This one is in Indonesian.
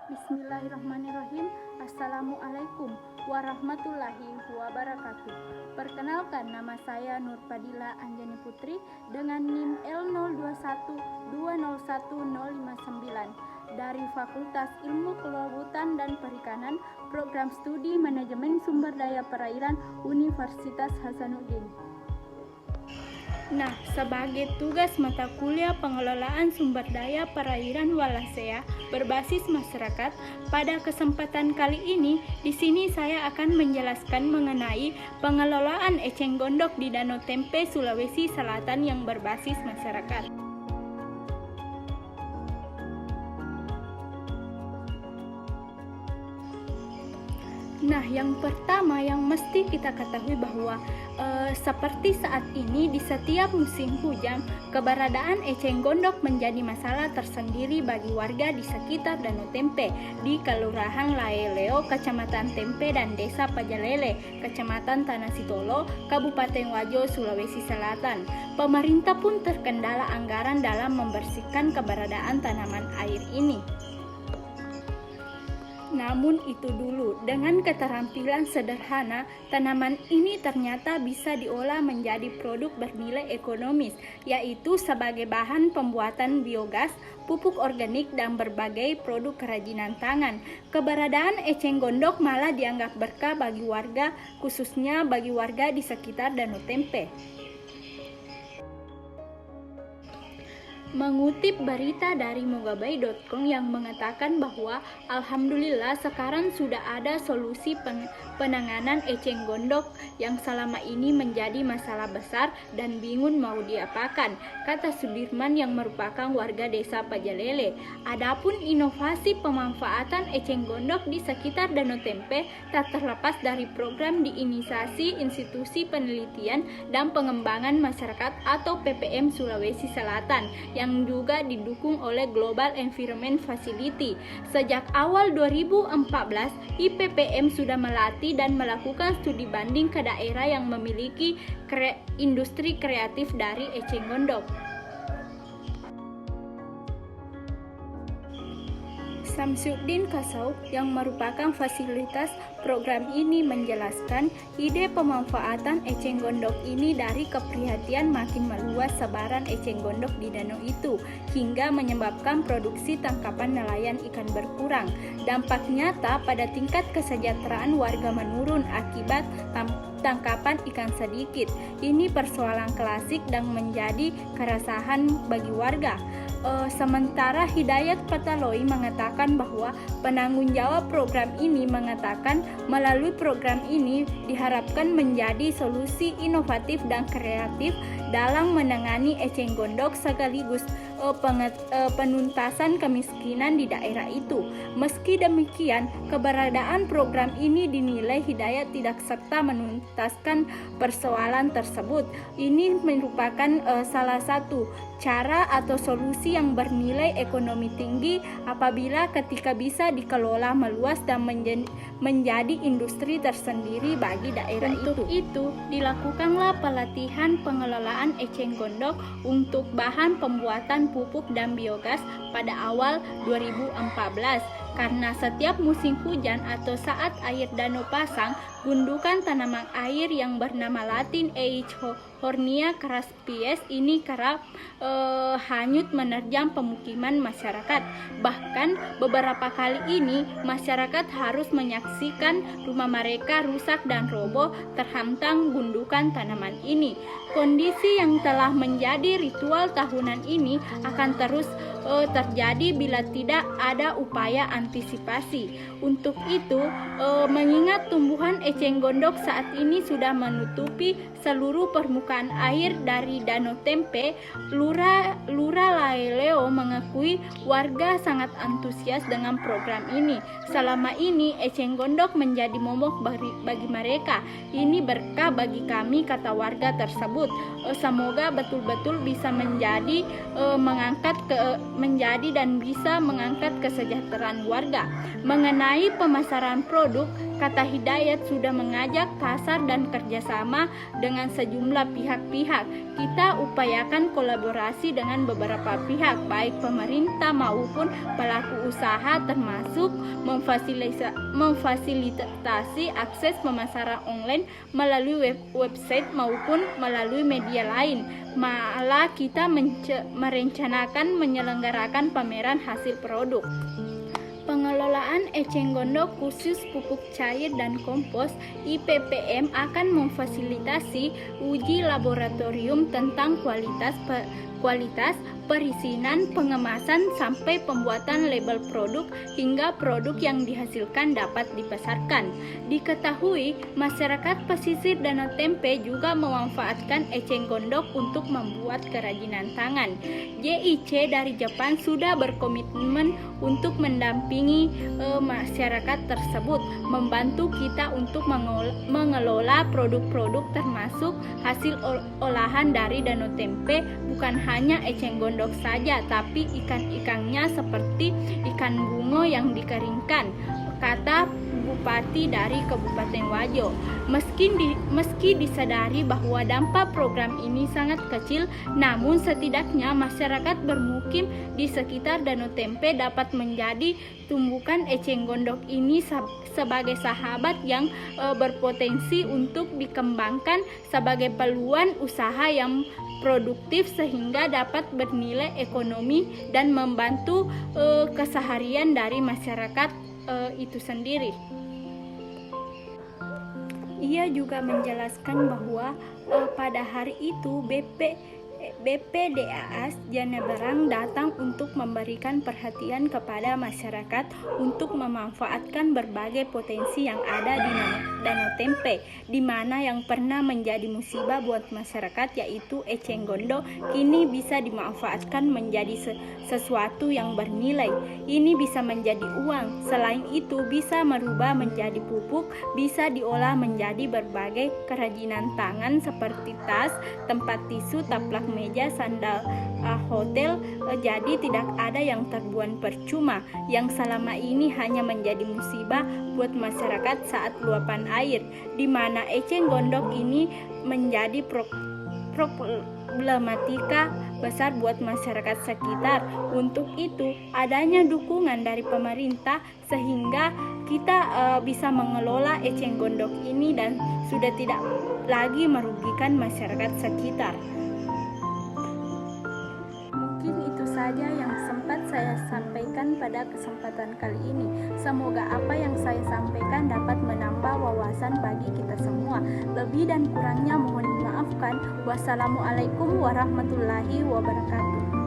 Bismillahirrahmanirrahim. Assalamualaikum warahmatullahi wabarakatuh. Perkenalkan, nama saya Nur Fadila Anjani Putri dengan NIM L0212011059 dari Fakultas Ilmu Kelautan dan Perikanan, Program Studi Manajemen Sumber Daya Perairan Universitas Hasanuddin. Nah, sebagai tugas mata kuliah pengelolaan sumber daya perairan Wallacea berbasis masyarakat, pada kesempatan kali ini di sini saya akan menjelaskan mengenai pengelolaan eceng gondok di Danau Tempe, Sulawesi Selatan yang berbasis masyarakat. Nah, yang pertama yang mesti kita ketahui bahwa seperti saat ini di setiap musim hujan, keberadaan eceng gondok menjadi masalah tersendiri bagi warga di sekitar Danau Tempe di Kelurahan Laeleo, Kecamatan Tempe dan Desa Pajalele, Kecamatan Tanah Sitolo, Kabupaten Wajo, Sulawesi Selatan. Pemerintah pun terkendala anggaran dalam membersihkan keberadaan tanaman air ini. Namun itu dulu, dengan keterampilan sederhana, tanaman ini ternyata bisa diolah menjadi produk bernilai ekonomis, yaitu sebagai bahan pembuatan biogas, pupuk organik, dan berbagai produk kerajinan tangan. Keberadaan eceng gondok malah dianggap berkah bagi warga, khususnya bagi warga di sekitar Danau Tempe. Mengutip berita dari mogabai.com yang mengatakan bahwa alhamdulillah sekarang sudah ada solusi penanganan eceng gondok yang selama ini menjadi masalah besar dan bingung mau diapakan, kata Sudirman yang merupakan warga desa Pajalele. Adapun inovasi pemanfaatan eceng gondok di sekitar Danau Tempe tak terlepas dari program diinisiasi Institusi Penelitian dan Pengembangan Masyarakat atau PPM Sulawesi Selatan yang juga didukung oleh Global Environment Facility. Sejak awal 2014, IPPM sudah melatih dan melakukan studi banding ke daerah yang memiliki industri kreatif dari eceng gondok. Samsuddin Kasau yang merupakan fasilitas program ini menjelaskan ide pemanfaatan eceng gondok ini dari keprihatinan makin meluas sebaran eceng gondok di danau itu hingga menyebabkan produksi tangkapan nelayan ikan berkurang. Dampak nyata pada tingkat kesejahteraan warga menurun akibat tangkapan ikan sedikit. Ini persoalan klasik dan menjadi keresahan bagi warga. Sementara Hidayat Pataloi mengatakan bahwa penanggung jawab program ini mengatakan melalui program ini diharapkan menjadi solusi inovatif dan kreatif dalam menangani eceng gondok sekaligus penuntasan kemiskinan di daerah itu. Meski demikian, keberadaan program ini dinilai Hidayat tidak serta menuntaskan persoalan tersebut. Ini merupakan salah satu cara atau solusi yang bernilai ekonomi tinggi apabila ketika bisa dikelola meluas dan menjadi industri tersendiri bagi daerah itu. Untuk itu, dilakukanlah pelatihan pengelolaan eceng gondok untuk bahan pembuatan pupuk dan biogas pada awal 2014. Karena setiap musim hujan atau saat air danau pasang, gundukan tanaman air yang bernama latin Eichhornia craspies ini kerap hanyut menerjang pemukiman masyarakat. Bahkan beberapa kali ini masyarakat harus menyaksikan rumah mereka rusak dan roboh terhantam gundukan tanaman ini. Kondisi yang telah menjadi ritual tahunan ini akan terus terjadi bila tidak ada upaya antisipasi. Untuk itu, mengingat tumbuhan eceng gondok saat ini sudah menutupi seluruh permukaan air dari Danau Tempe, Lurah Laeleo mengakui warga sangat antusias dengan program ini. Selama ini eceng gondok menjadi momok bagi mereka. Ini berkah bagi kami, kata warga tersebut. Semoga betul-betul bisa menjadi dan bisa mengangkat kesejahteraan warga. Mengenai pemasaran produk, Kata Hidayat sudah mengajak pasar dan kerjasama dengan sejumlah pihak-pihak. Kita upayakan kolaborasi dengan beberapa pihak, baik pemerintah maupun pelaku usaha, termasuk memfasilitasi akses pemasaran online melalui website maupun melalui media lain. Malah kita merencanakan menyelenggarakan pameran hasil produk. Pengelolaan eceng gondok khusus pupuk cair dan kompos IPPM akan memfasilitasi uji laboratorium tentang kualitas, perizinan, pengemasan, sampai pembuatan label produk hingga produk yang dihasilkan dapat dipasarkan. Diketahui, masyarakat pesisir Danau Tempe juga memanfaatkan eceng gondok untuk membuat kerajinan tangan. JIC dari Jepang sudah berkomitmen untuk mendampingi masyarakat tersebut, membantu kita untuk mengelola produk-produk termasuk hasil olahan dari Danau Tempe, bukan hanya eceng gondok saja, tapi ikan-ikannya seperti ikan bungo yang dikeringkan, kata Bupati dari Kabupaten Wajo. Meski disadari bahwa dampak program ini sangat kecil, namun setidaknya masyarakat bermukim di sekitar Danau Tempe dapat menjadi tumbukan eceng gondok ini sebagai sahabat yang berpotensi untuk dikembangkan sebagai peluang usaha yang produktif sehingga dapat bernilai ekonomi dan membantu keseharian dari masyarakat itu sendiri. Ia juga menjelaskan bahwa pada hari itu BPDAS Janeberang datang untuk memberikan perhatian kepada masyarakat untuk memanfaatkan berbagai potensi yang ada di Danau Tempe, di mana yang pernah menjadi musibah buat masyarakat yaitu eceng gondok kini bisa dimanfaatkan menjadi sesuatu yang bernilai. Ini bisa menjadi uang. Selain itu bisa merubah menjadi pupuk, bisa diolah menjadi berbagai kerajinan tangan seperti tas, tempat tisu, taplak meja, sandal hotel. Jadi tidak ada yang terbuang percuma, yang selama ini hanya menjadi musibah buat masyarakat saat luapan air, di mana eceng gondok ini menjadi problematika besar buat masyarakat sekitar. Untuk itu adanya dukungan dari pemerintah sehingga kita bisa mengelola eceng gondok ini dan sudah tidak lagi merugikan masyarakat sekitar. Mungkin itu saja yang sempat saya sampaikan pada kesempatan kali ini. Semoga apa yang saya sampaikan dapat menambah wawasan bagi kita semua. Lebih dan kurangnya mohon dimaafkan. Wassalamualaikum warahmatullahi wabarakatuh.